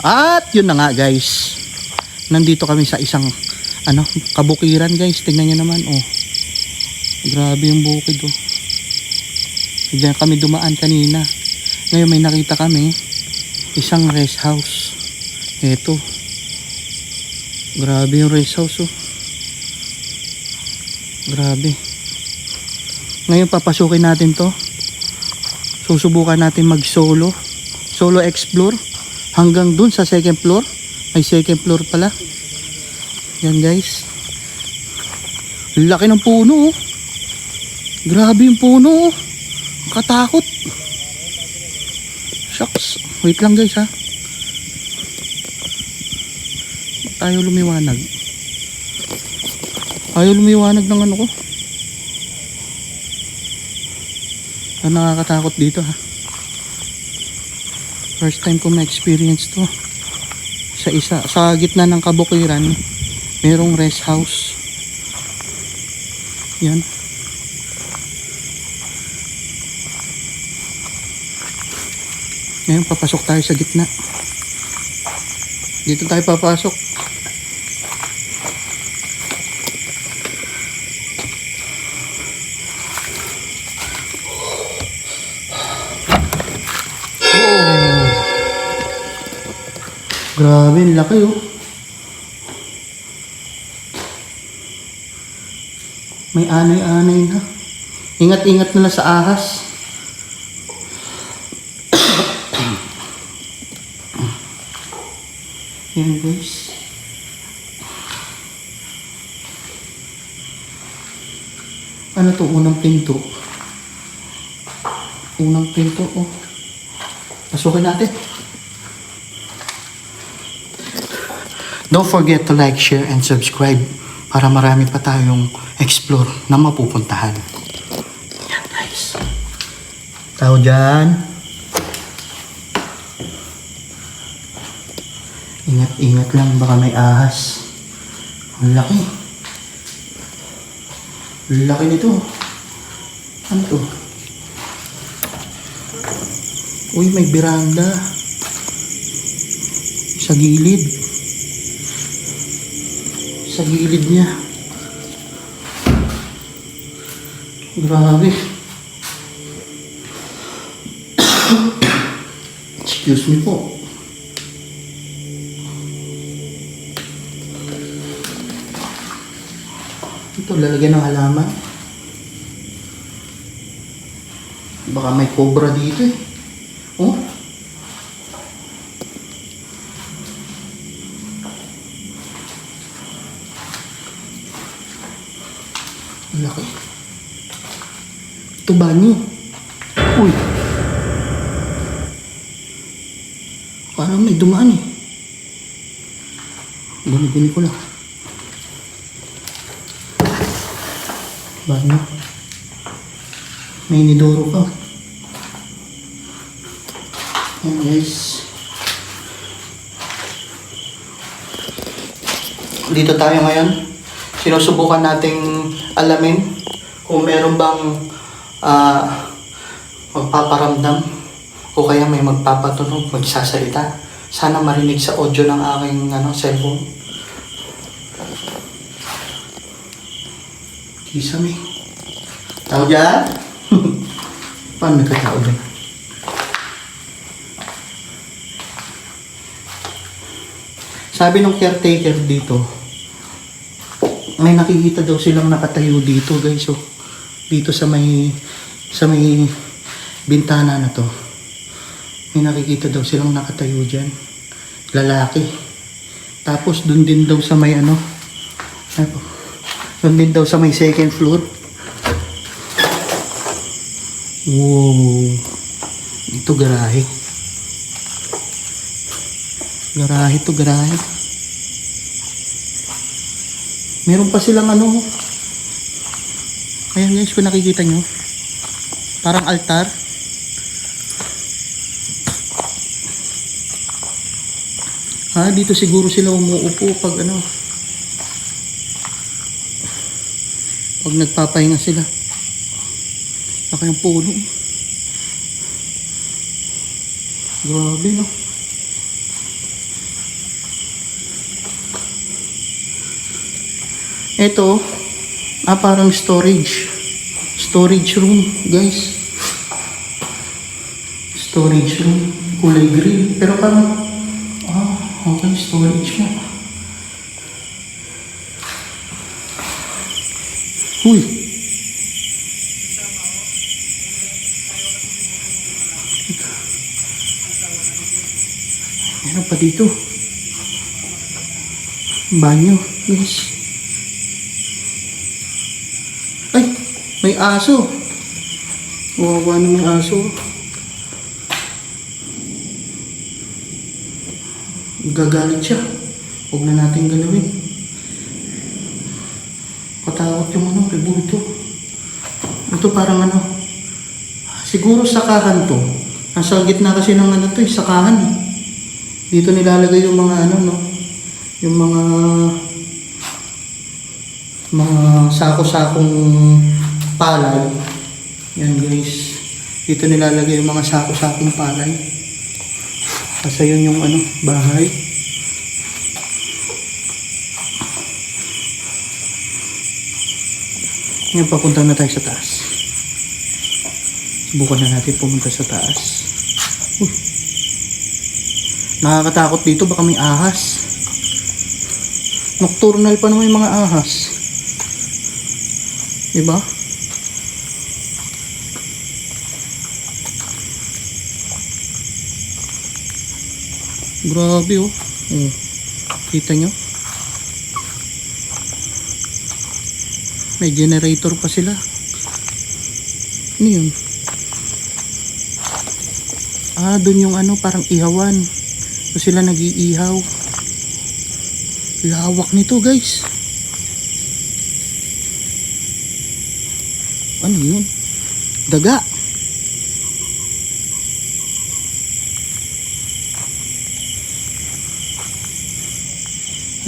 At yun na nga guys, nandito kami sa isang kabukiran guys. Tingnan nyo naman, oh, grabe yung bukid, oh. Diyan kami dumaan kanina. Ngayon may nakita kami isang rest house. Eto, grabe yung rest house, oh. Grabe. Ngayon papasukin natin to. Susubukan natin mag solo explore hanggang dun sa second floor. May second floor pala. Yan guys, laki ng puno, oh. Grabe yung puno, oh. Katakot. Shucks. Wait lang guys, ha. Ayaw lumiwanag. Ayaw lumiwanag ng ano ko. Ang nakakatakot dito, ha. First time ko ma-experience to. Sa gitna ng kabukiran, merong rest house. Yan. Ngayon papasok tayo sa gitna. Dito tayo papasok. Oh. Grabe, laki, oh. May anay-anay na. Ingat-ingat na lang sa ahas. Yan guys. Ano to? Unang pinto. Unang pinto, oh. Pasukin natin. Don't forget to like, share, and subscribe para marami pa tayong explore na mapupuntahan. Yan guys. Tao dyan. Ingat-ingat lang, baka may ahas. Ang laki. Ang laki nito. Ano to? Uy, may biranda. Sa gilid. Sa gilid niya. Grabe. Excuse me po. Ito, lalagyan ng halaman. Baka may cobra dito, eh. Oh. Laki. Ito banyo. Uy. Parang may dumaan, eh. Guni-guni ko lang. Banyo. May inidoro ka. Ayan guys. Dito tayo ngayon. Sinusubukan nating alamin kung meron bang magpaparamdam o kaya may magpapatunog, magsasalita. Sana marinig sa audio ng aking cellphone. Kisame. Tao dyan? Paano nagkatao dyan? Sabi ng caretaker dito, may nakikita daw silang nakatayo dito guys. So, dito sa may bintana na to. May nakikita daw silang nakatayo dyan. Lalaki. Tapos dun din daw sa may doon din daw sa may second floor. Wow. Ito garahe. Garahe to, garahe. Meron pa silang ayan guys, kung nakikita nyo. Parang altar. Dito siguro sila umuupo pag pag nagpapahinga sila. Laki ang puno. Grabe, no? Ito, parang storage. Storage room, guys. Storage room. Kulay green. Pero parang, okay, storage nga. Uy! Meron pa dito. Banyo, guys. Ay! May aso. Wawa na may aso. Gagalit siya. Huwag na natin galawin. Katakot yung rebulto. Ito parang siguro sakahan to. Nasa gitna kasi ng sakahan eh. Dito nilalagay yung mga yung mga sako-sakong palay. Yan guys. Dito nilalagay yung mga sako-sakong palay. Kasi yun yung bahay. Ngayon papunta na tayo sa taas. Subukan na natin pumunta sa taas. Nakakatakot dito, baka may ahas. Nocturnal pa naman yung mga ahas. Diba? Grabe oh. Kita nyo? May generator pa sila. Ano yun? Dun yung parang ihawan. So sila nag-iihaw. Lawak nito guys. Ano yun? Daga.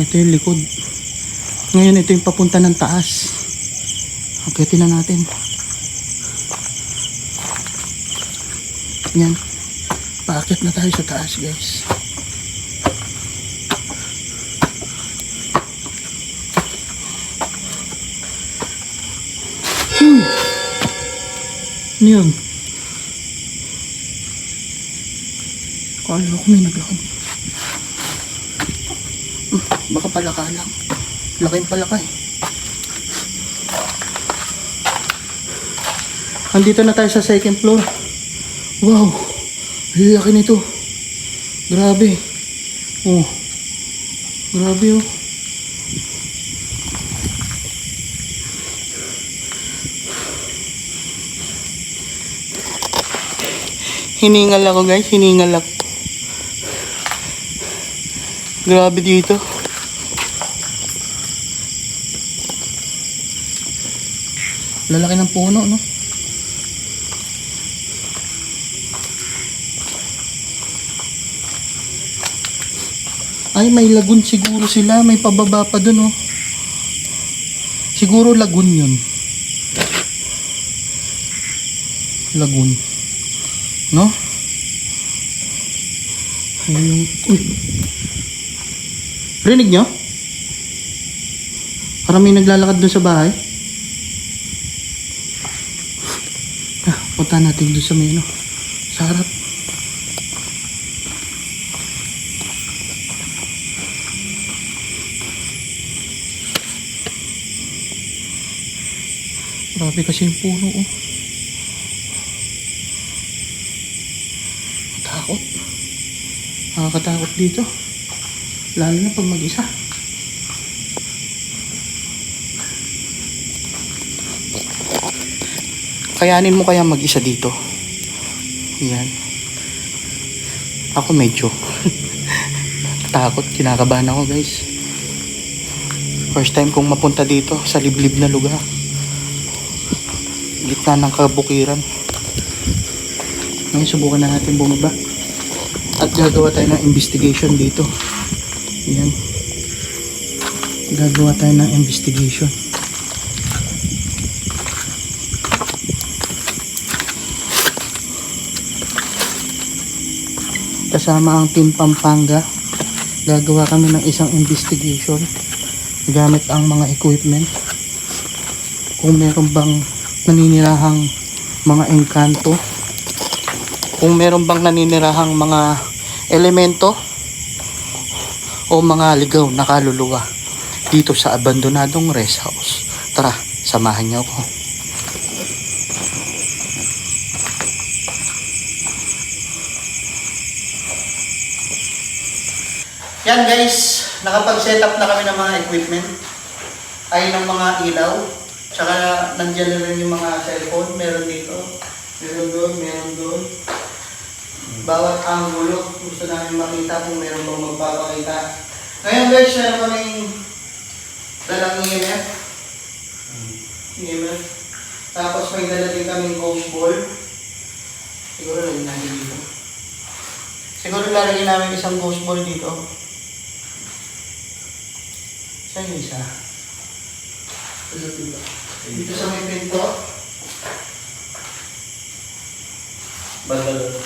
Ito yung likod. Ngayon ito yung papunta ng taas. Akitin na natin. Yan. Paakit na tayo sa taas guys. Ano yun? Kala ko may naglakad. Baka palaka lang. Laking palaka eh. Andito na tayo sa second floor. Wow. Laki nito. Grabe. Oh. Grabe oh. Hiningal ako guys. Hiningal ako. Grabe dito. Lalaki ng puno, no? Ay, may lagun siguro sila. May pababa pa dun, oh. Siguro lagun yun. Lagun. No? Ayun. Uy. Rinig nyo? Parang may naglalakad dun sa bahay. Punta natin dun sa may sa harap. Grabe kasi yung puno oh. Takot. Nakakatakot dito. Lalo na pag mag-isa. Kayanin mo kaya mag-isa dito? Yan. Ako medyo takot, kinakabahan ako guys. First time kong mapunta dito sa liblib na lugar. Gitna ng kabukiran. Ngayon subukan na natin bumaba. At gagawa tayo ng investigation dito. Yan. Gagawa tayo ng investigation. Kasama ang Team Pampanga, gagawa kami ng isang investigation gamit ang mga equipment. Kung meron bang naninirahang mga engkanto, kung meron bang naninirahang mga elemento o mga ligaw na kaluluwa dito sa abandonadong rest house. Tara, samahan niyo ako. Yan guys, nakapag-set up na kami ng mga equipment, ay ng mga ilaw, tsaka nandiyan na rin yung mga cellphone, meron dito, meron doon. Bawat angulo, gusto namin makita kung meron bang magpapakita. Ngayon guys, meron kaming dalang EMF. Tapos may dala din kaming ghost ball. Siguro lagyan natin dito. Siguro lalagyan namin isang ghost ball dito. Saan yung isa? Dito sa may pinto. Bandalo.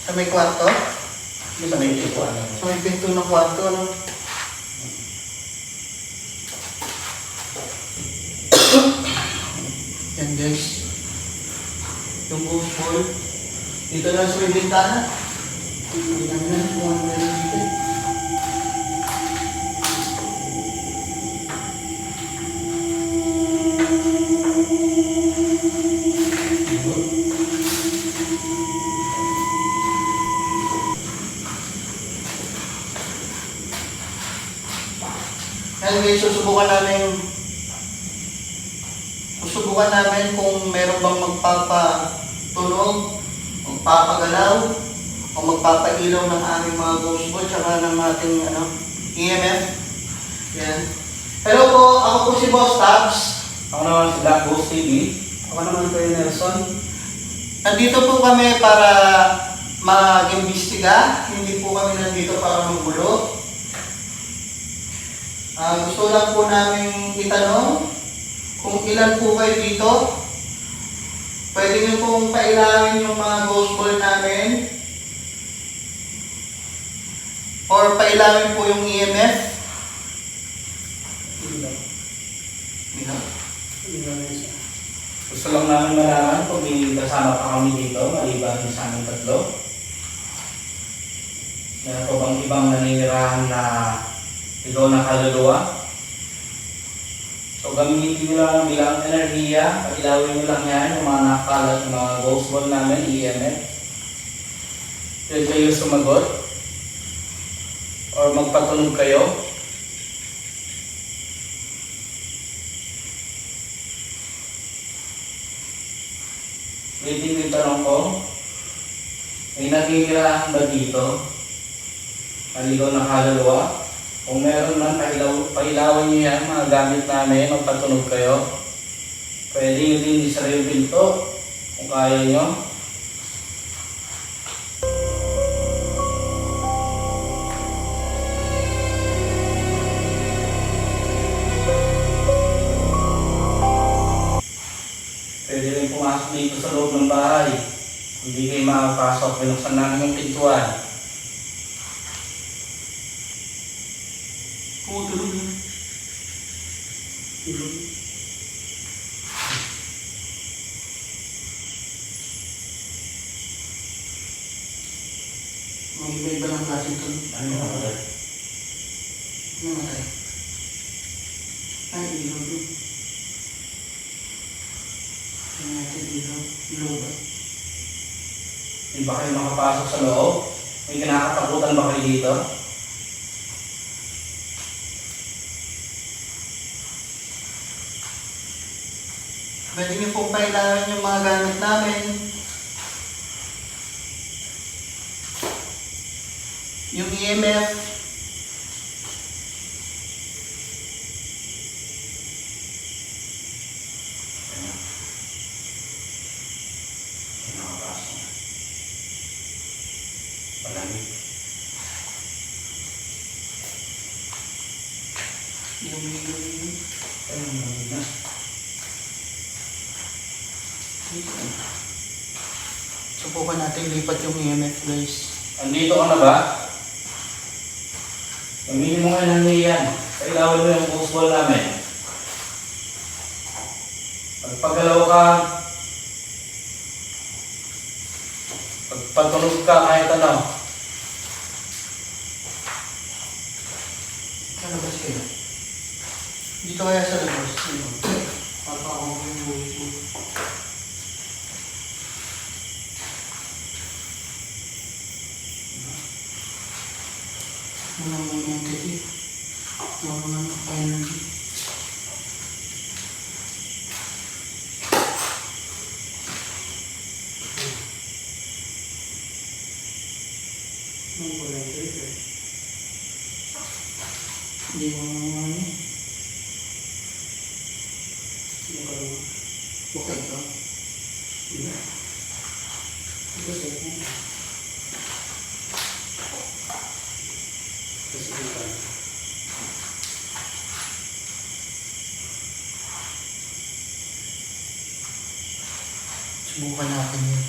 Sa may kwarto? Sa may pinto, Sa may pinto ng kwarto, ano? Yan guys. Yung ghost ball. Dito lang sa may bintana. Hindi namin na kung ano meron dito. Yan guys, susubukan namin kung meron bang magpapatunog, magpapagalaw, o magpapailaw ng aming mga ghost ball, tsaka ng ating EMF. Yan. Hello po, ako po si Boss Tabs. Ako naman si Black Ghost TV. Ako naman po yung Nelson. Nandito po kami para mag-imbestiga, hindi po kami nandito para magulo. Gusto lang po namin itanong kung ilan po kayo dito. Pwede nyo pong pailawin yung mga ghost ball namin. Or pailawin po yung EMF. Gusto lang namin malaman kung may kasama pa kami dito, maliban sa aming tatlo. Meron po bang ibang naninirahan na ikaw na kaluluwa? So gamitin nyo lang bilang enerhiya, pailawin nyo lang yan, yung mga nakalat, yung mga ghost ball namin, EMF. Pwede kayo sumagot or magpatunog kayo. Pwede yung tanong ko, may naninirahan ba dito? Maligaw na kaluluwa? Kung meron man, pailawan nyo yan, mga gamit namin, magpatunog kayo. Pwede nyo din isara yung pinto, kung kaya nyo. Pwede rin pumasok dito sa loob ng bahay. Hindi kayo makapasok, binuksan namin yung pintuan. Tulog na. May iba lang klaseng tulog. Ano yung namatay? Namatay. Ay, ilaw doon. Ay, natin ilaw. Lobat. Hindi ba kayo makapasok sa loob? May kinakatakutan ba kayo dito? Pwede niyo pong pailawin yung mga gamit namin. Yung EMF. Palamig. Subukan natin lipat yung EMF guys. Andito ka na ba? Gamitin mo nga ng yan. Pailawin mo yung hose ball namin. Pagpagalaw ka, pagpatunog ka kahit ano. Ano ba siya? Dito kaya sa labas. Papa ako yung buhay ko. Wala mo yung titi. Wala mo yung energy. Ang wala yung titi. Hindi mo naman ano. Hindi ka naman. Bukay ka. Hindi. Ito sa ito. Kasi ito. Subukan natin yun.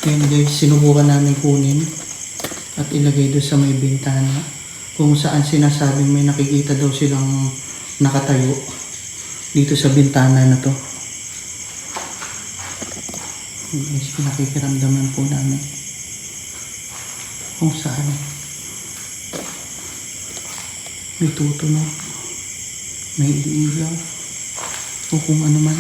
Yan guys, sinubukan namin kunin at ilagay doon sa may bintana kung saan sinasabing may nakikita daw silang nakatayo dito sa bintana na to. Yan guys, pinakikiramdaman po namin kung saan may tutunog, may ilaw o kung ano man.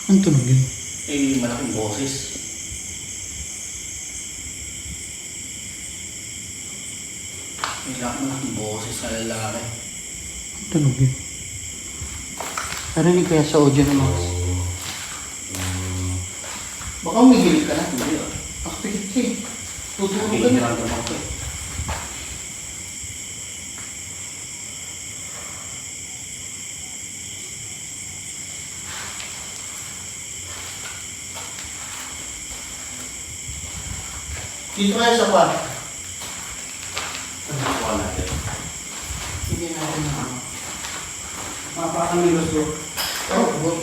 Ang tunog yun? Eh, malaking boses. May malaking boses sa lalaki. Ang tunog yun? Narinig kaya sa audio ng Max? Baka umigilig ka na. Hindi ah. Akpikit ka eh. Tutulog ka Hindi na. naman ako eh. Dito kaya sa kwarto. Ano ko natin? Hindi natin na ano. Mapakamilos ko. Oh, bot.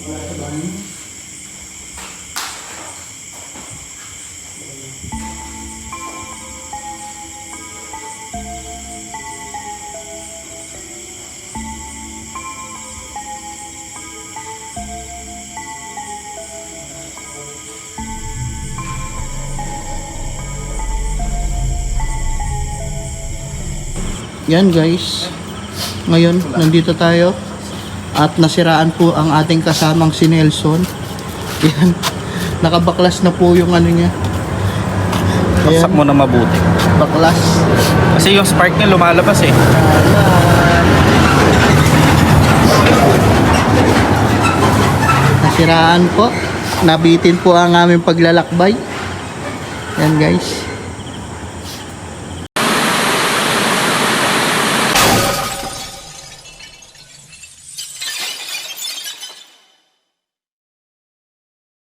Wala sa banyo. Yan guys, ngayon nandito tayo at nasiraan po ang ating kasamang si Nelson. Yan, nakabaklas na po yung ano niya. Baksak mo na mabuti. Baklas. Kasi yung spark niya lumalabas eh. Nasiraan po, nabitin po ang aming paglalakbay. Yan guys.